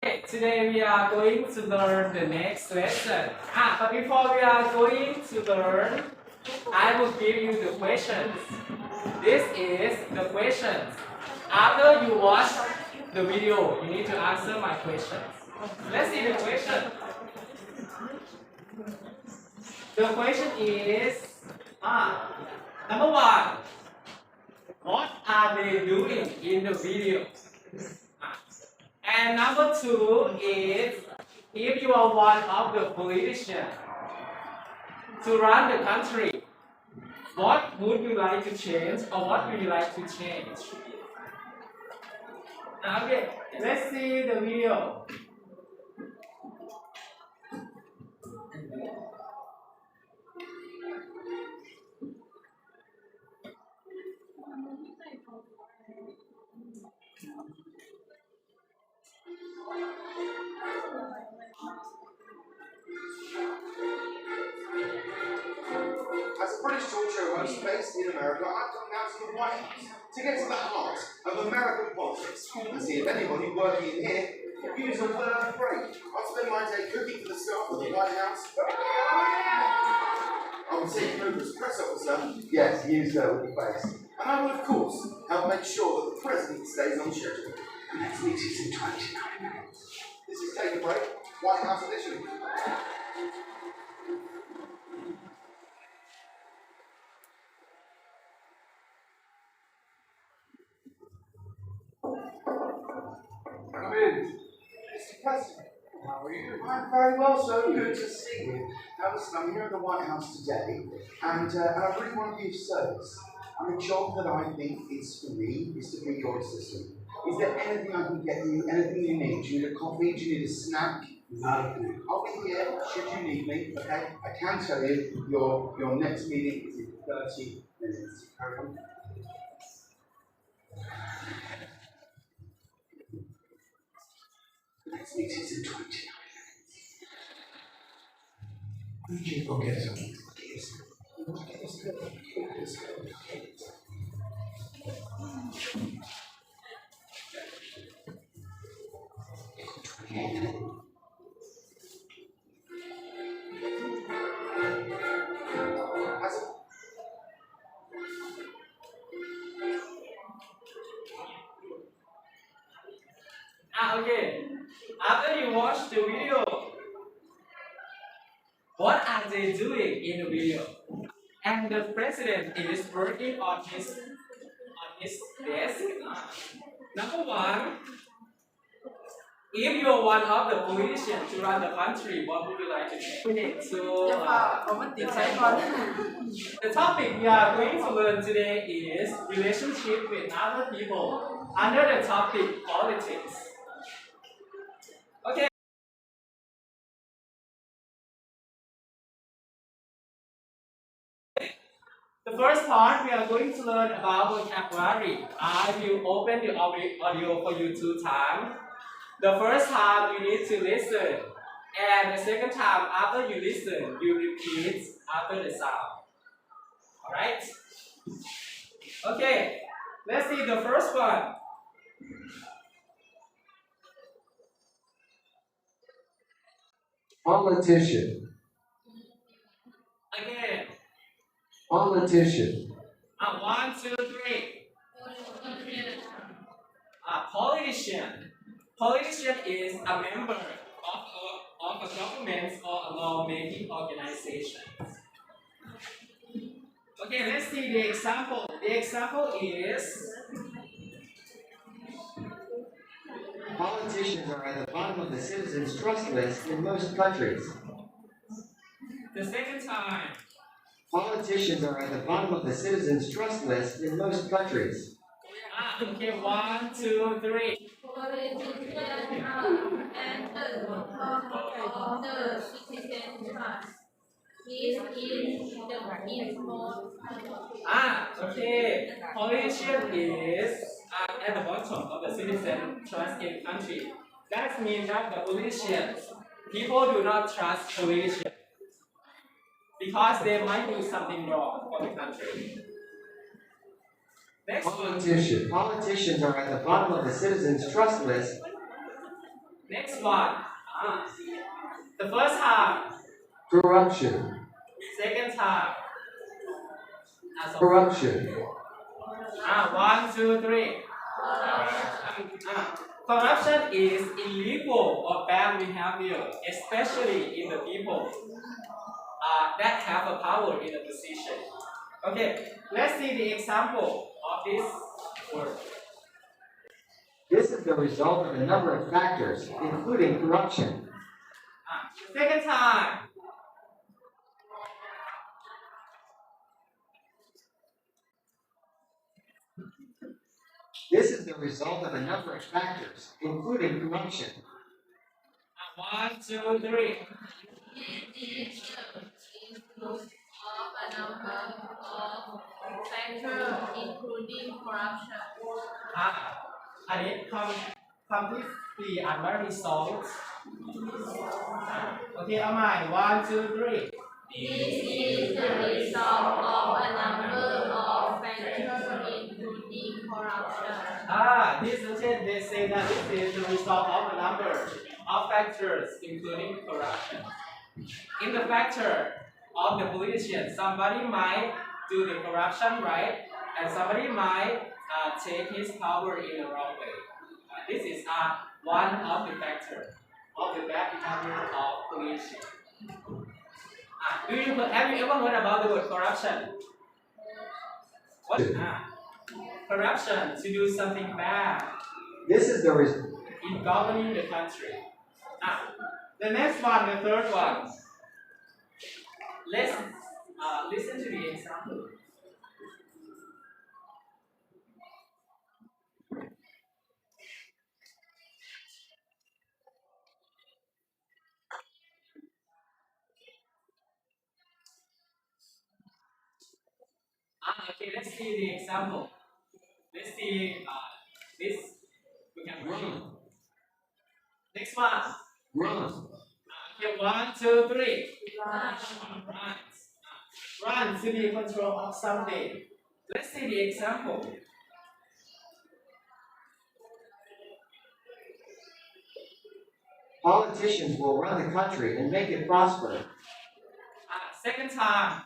Okay, today we are going to learn the next lesson. But before we are going to learn, I will give you the questions. This is the questions. After you watch the video, you need to answer my questions. Let's see the question. The question is, number one, what are they doing in the video? And number two is, if you are one of the politicians to run the country, what would you like to change or what would you like to change? Okay, let's see the video. As a British talk show host based in America, I've come down to the White House to get to the heart of American politics and see if anybody working in here could use a word of praise. I'll spend my day cooking for the staff of the White House. I will take over as press officer. Yes, use that with the face. And I will, of course, help make sure that the president stays on schedule. The next meeting's in 29 minutes. This is Take a Break, White House edition. Come in. Mr. President, how are you? I'm very well, so good to see you. Now listen, I'm here at the White House today, and I really want to be of service. The job that I think is for me is to be your assistant. Is there anything I can get you, anything you need? Do you need a coffee? Do you need a snack? I'll be here should you need me, okay? I can tell you your next meeting is in 30 minutes. Next meeting's in 29 minutes. Why don't you go get something? Okay. After you watch the video, what are they doing in the video? And the president is working on his desk. Number one, if you are one of the politicians to run the country, what would you like to change? So, the topic we are going to learn today is relationship with other people under the topic politics. Okay. The first part we are going to learn about vocabulary. I will open the audio for you 2 times. The first time you need to listen, and the second time after you listen, you repeat after the sound. Alright? Okay, let's see the first one. Politician. Again. Politician. 1, 2, 3. Politician. Politician is a member of a government or a law-making organization. Okay, let's see the example. The example is, Politicians are at the bottom of the citizens' trust list in most countries. the second time. Politicians are at the bottom of the citizens' trust list in most countries. Okay, 1, 2, 3. Okay. Politician is at the bottom of the citizen trust in country. That means that the politicians, people do not trust politicians because they might do something wrong for the country. Next one. Politicians are at the bottom of the citizens' trust list Next one. The first half. Corruption. Second half. Corruption. 1, 2, 3. Corruption is illegal or bad behavior, especially in the people that have a power in a position. Okay, let's see the example of this word. This is the result of a number of factors, including corruption. Second time. This is the result of a number of factors, including corruption. 1, 2, 3. Includes of a number of factors, including corruption. อันนี้คำที่4อ่านว่า result โอเคเอาใหม่ 1, 2, 3. This is the result of a number of factors, including corruption. This sentence they say that this is the result of a number of factors including corruption. In the factor of the politician, somebody might do the corruption right, and somebody might take his power in the wrong way. This is one of the factors of the bad behavior of politician. Have you ever heard about the word corruption? What? Corruption, to do something bad. This is the result. In governing the country. The next one, the third one. Let's listen to the example. Okay, let's see the example. Let's see this. We can read. Next one. Run. Okay, 1, 2, 3. Run to the control of something. Let's see the example. Politicians will run the country and make it prosper. Second time.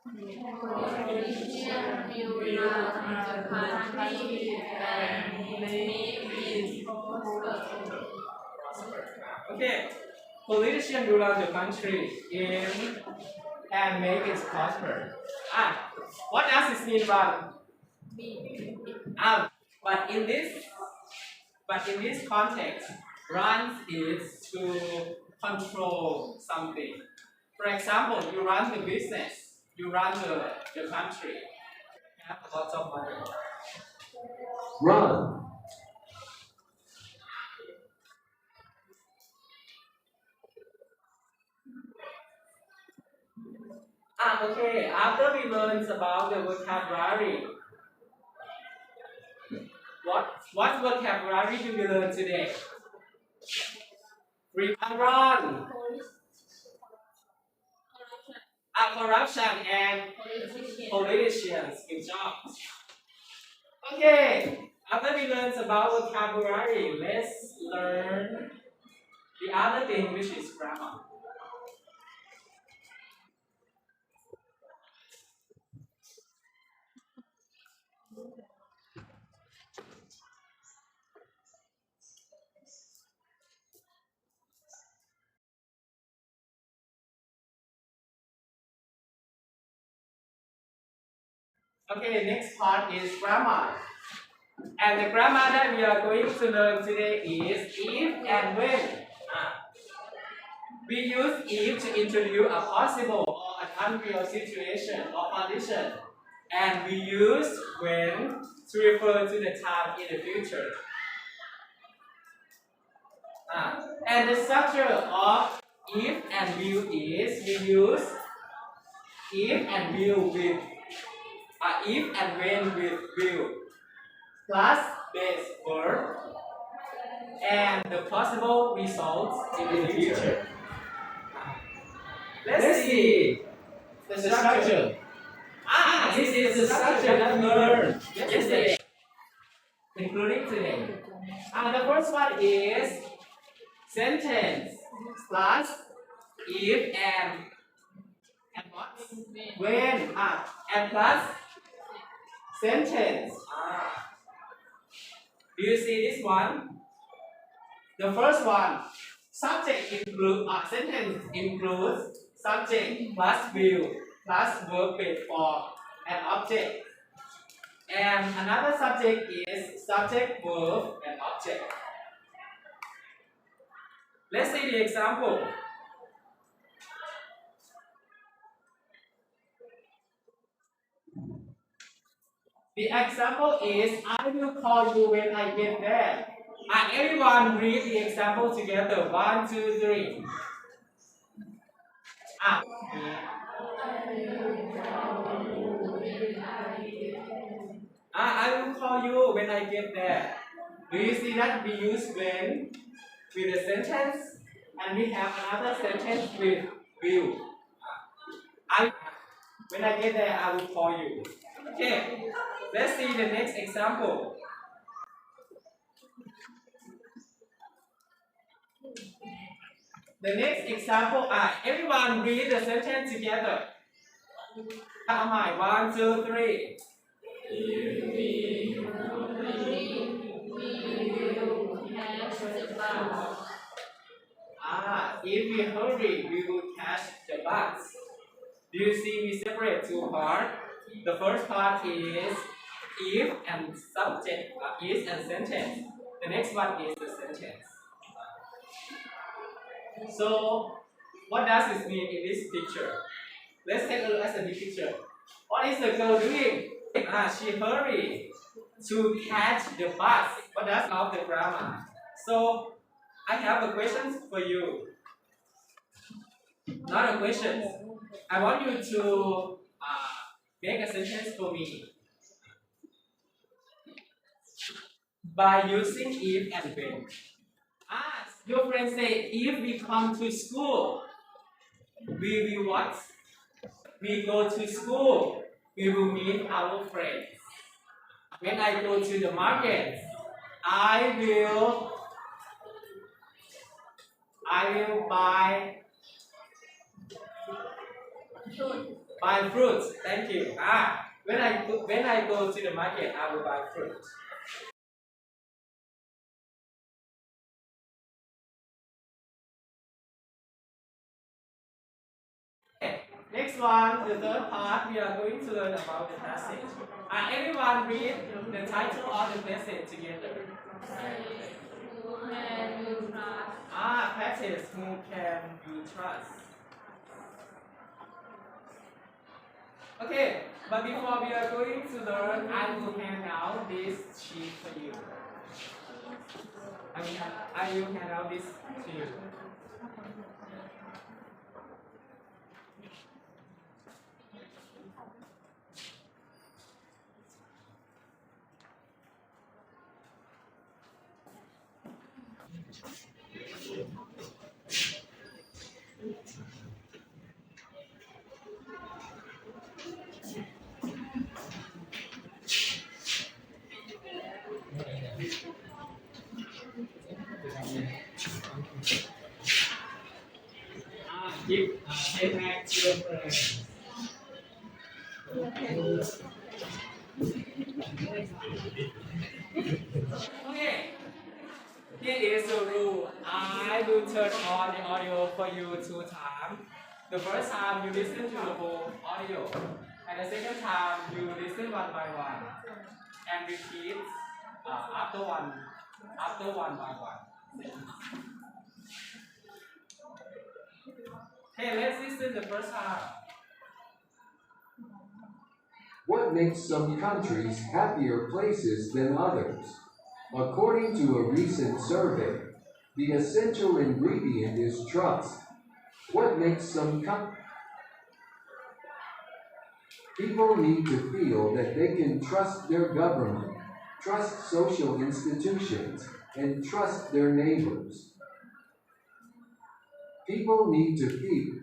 Politicians will run the country and make it prosper. Okay. Politicians will run the country and make it prosper. What does it mean, run? But in this context, run is to control something. For example, you run the business, you run the country. You have lots of money. Run. Okay, after we learned about the vocabulary, what vocabulary do we learn today? Run, corruption and politicians. Good job. Okay, after we learned about vocabulary, let's learn the other thing, which is grammar. Okay, next part is grammar. And the grammar that we are going to learn today is if and when. We use if to introduce a possible or an unreal situation or condition. And we use when to refer to the time in the future. And the structure of if and will is we use if and will with if and when with will plus base verb and the possible results in the future. Let's see the structure. This is the structure that we learned yesterday, including today. The first one is sentence plus if and what? When. And plus sentence. Do you see this one? The first one, subject include sentence includes subject plus will plus verb paid for an object. And another subject is subject, verb, and object. Let's see the example. The example is I will call you when I get there. Everyone read the example together. 1, 2, 3. I will call you when I get there. Do you see that we use when with a sentence, and we have another sentence with will. When I get there, I will call you. Okay, let's see the next example. The next example, everyone read the sentence together. 1, 2, 3. If we hurry, we will catch the bus. If we hurry, we will catch the bus. Do you see we separate two parts? The first part is if and subject, is and sentence. The next one is the sentence. So, what does this mean in this picture? Let's take a look at the picture. What is the girl doing? She hurried to catch the bus. What does of the grammar? So, I have a question for you. Not a question. I want you to make a sentence for me by using if and when. Your friend say, if we come to school, we will what? We go to school, we will meet our friends. When I go to the market, I will buy fruits. Thank you. When I go to the market, I will buy fruit. Next one, the third part, we are going to learn about the passage. Everyone read the title of the passage together. Who can you trust? Passage, who can you trust? Okay, but before we are going to learn, I will hand out this sheet for you. I will hand out this to you. Give back to your friend. Okay. Here is the rule. I will turn on the audio for you 2 times. The first time you listen to the whole audio, and the second time you listen one by one, and repeat after one by one. Okay, let's listen the first time. What makes some countries happier places than others? According to a recent survey, the essential ingredient is trust. What makes some people need to feel that they can trust their government, trust social institutions, and trust their neighbors. People need to feel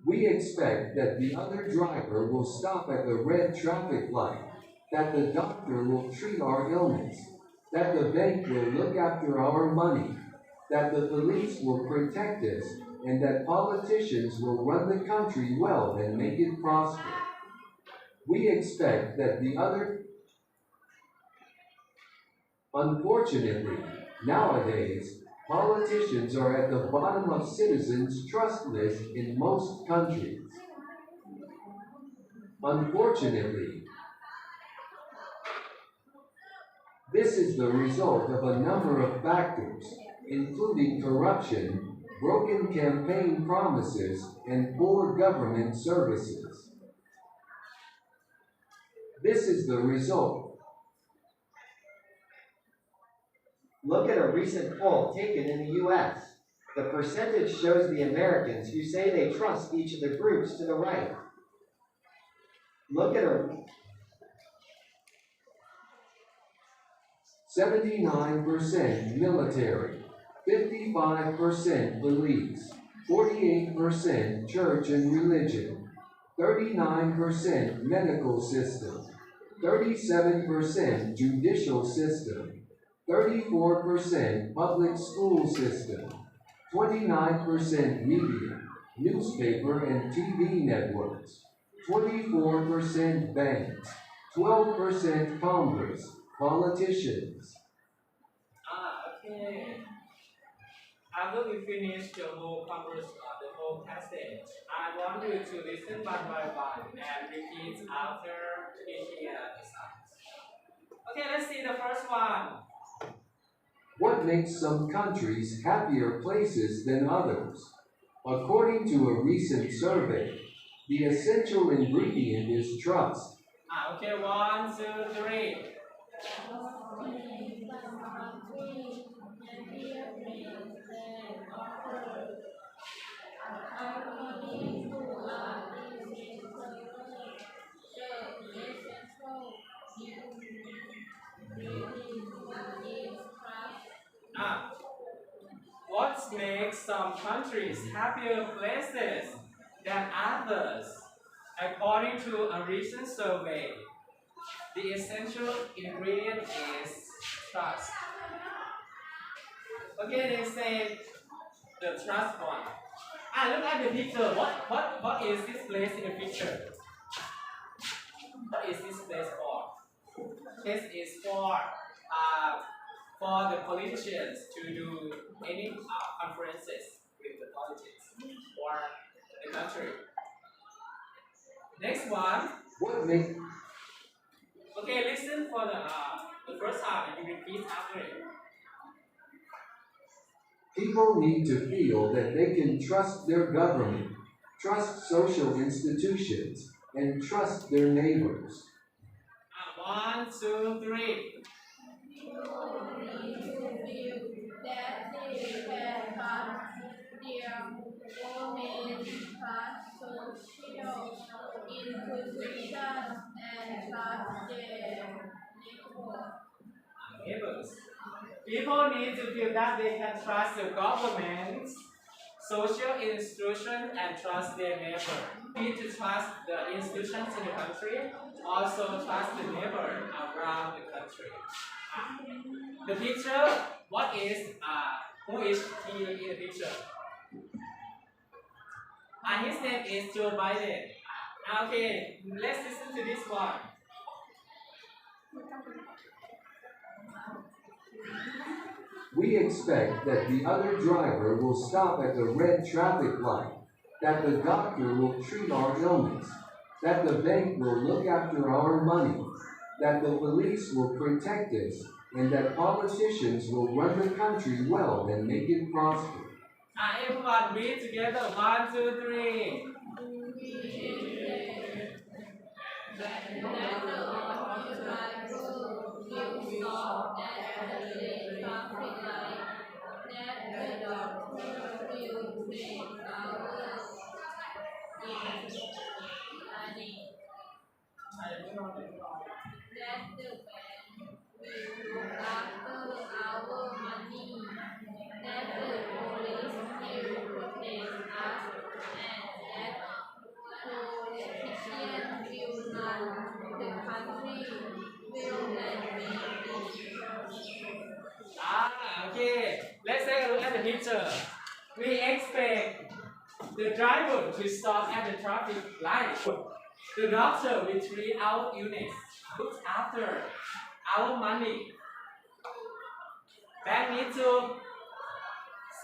we expect that the other driver will stop at the red traffic light, that the doctor will treat our illness, that the bank will look after our money, that the police will protect us, and that politicians will run the country well and make it prosper. We expect that the other. Unfortunately, nowadays, politicians are at the bottom of citizens' trust list in most countries. Unfortunately, this is the result of a number of factors, including corruption, broken campaign promises, and poor government services. This is the result. Look at a recent poll taken in the U.S. The percentage shows the Americans who say they trust each of the groups to the right. Look at a 79% military, 55% police, 48% church and religion, 39% medical system, 37% judicial system, 34% public school system, 29% media, newspaper and TV networks, 24% banks, 12% Congress, politicians. Okay. After we finish the whole converse, the whole passage, I want you to listen one by one and repeat after each exercise. Okay, let's see the first one. What makes some countries happier places than others? According to a recent survey, the essential ingredient is trust. Okay, 1, 2, 3. What makes some countries happier places than others? According to a recent survey, the essential ingredient is trust. Okay, they say the trust one. Look at the picture. What is this place in the picture? What is this place for? This is for the politicians to do any conferences with the politics or the country. Next one. What makes Okay, listen for the first time and you repeat after it. people need to feel that they can trust their government, trust social institutions, and trust their neighbors. that 1, 2, 3. they can trust their government, trust social institutions, and trust their Neighbors. People need to feel that they can trust the government, social institutions, and trust their neighbor. Need to trust the institutions in the country, also trust the neighbor around the country. The picture, what is, who is he in the picture? His name is Joe Biden. Okay, let's listen to this one. We expect that the other driver will stop at the red traffic light, that the doctor will treat our illness, that the bank will look after our money, that the police will protect us, and that politicians will run the country well and make it prosper. Everyone read together. 1, 2, 3. that the driver will stop at the red traffic light, that the doctor will treat our illness, that the bank will look after our money, that the police will protect us, and that the picture. We expect the driver to stop at the traffic light. The doctor will treat our illness. Look after our money. Bank need to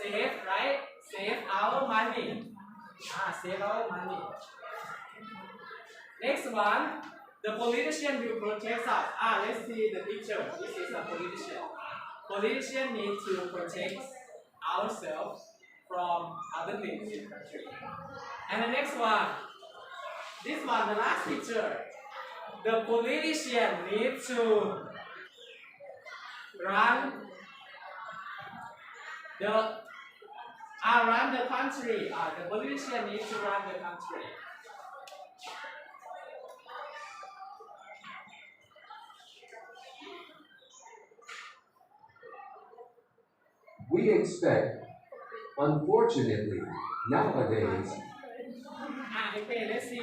save, right? Save our money. Save our money. Next one, the politician will protect us. Let's see the picture. This is a politician. Politician need to protect ourselves from other things in the country. And the next one, this one, the last picture. The politician need to run the country. The politician needs to run the country. We expect, unfortunately, nowadays, Okay, let's see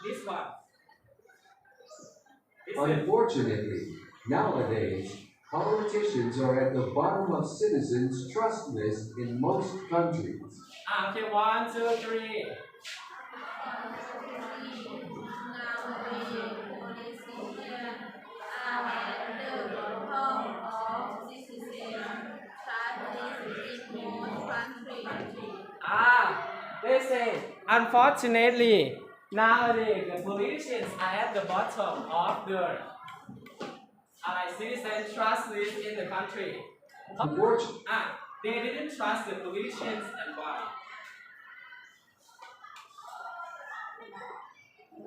this one. unfortunately, nowadays, politicians are at the bottom of citizens' trust list in most countries. Okay, 1, 2, 3. They say, unfortunately, nowadays the politicians are at the bottom of the citizen trust list in the country. They didn't trust the politicians and why?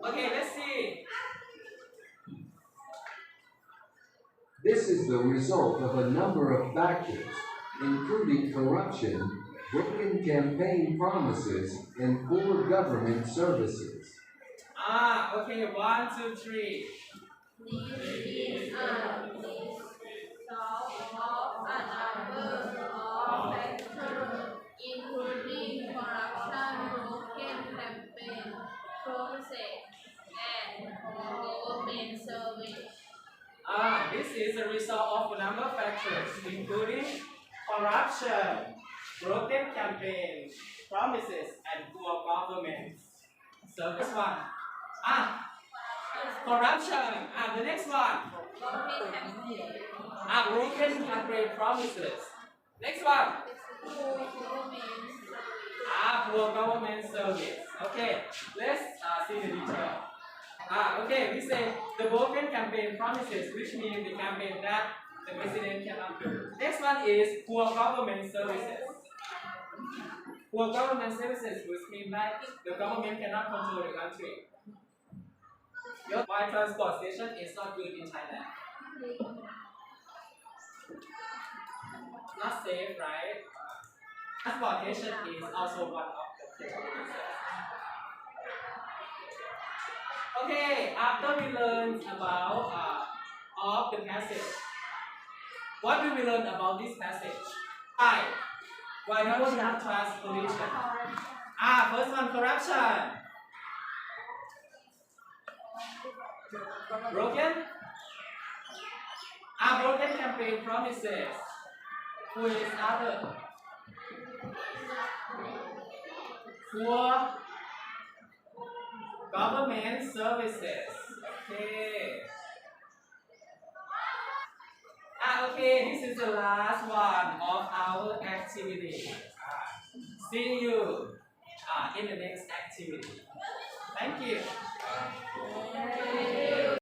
Okay, let's see. This is the result of a number of factors, including corruption, broken campaign promises, and poor government services. Okay, 1, 2, 3. These are the result of a number of factors, including corruption, broken campaign promises, and government service. This is a result of a number of factors, including corruption, broken campaign promises, and poor government. So this one. Corruption. The next one. Broken campaign promises. Next one. Poor government service. Okay, let's see the detail. Okay, we say the broken campaign promises, which means the campaign that the president cannot do. Next one is poor government services. Poor government services, which means that the government cannot control the country. Why transportation is not good in Thailand? Not safe, right? Transportation is also one of the problems. Okay, after we learned about of the passage, what do we learn about this passage? Why do we not trust politicians? First one, corruption. Broken campaign promises. Who is other? Poor government services. Okay. Okay, this is the last one of our activity. See you in the next activity.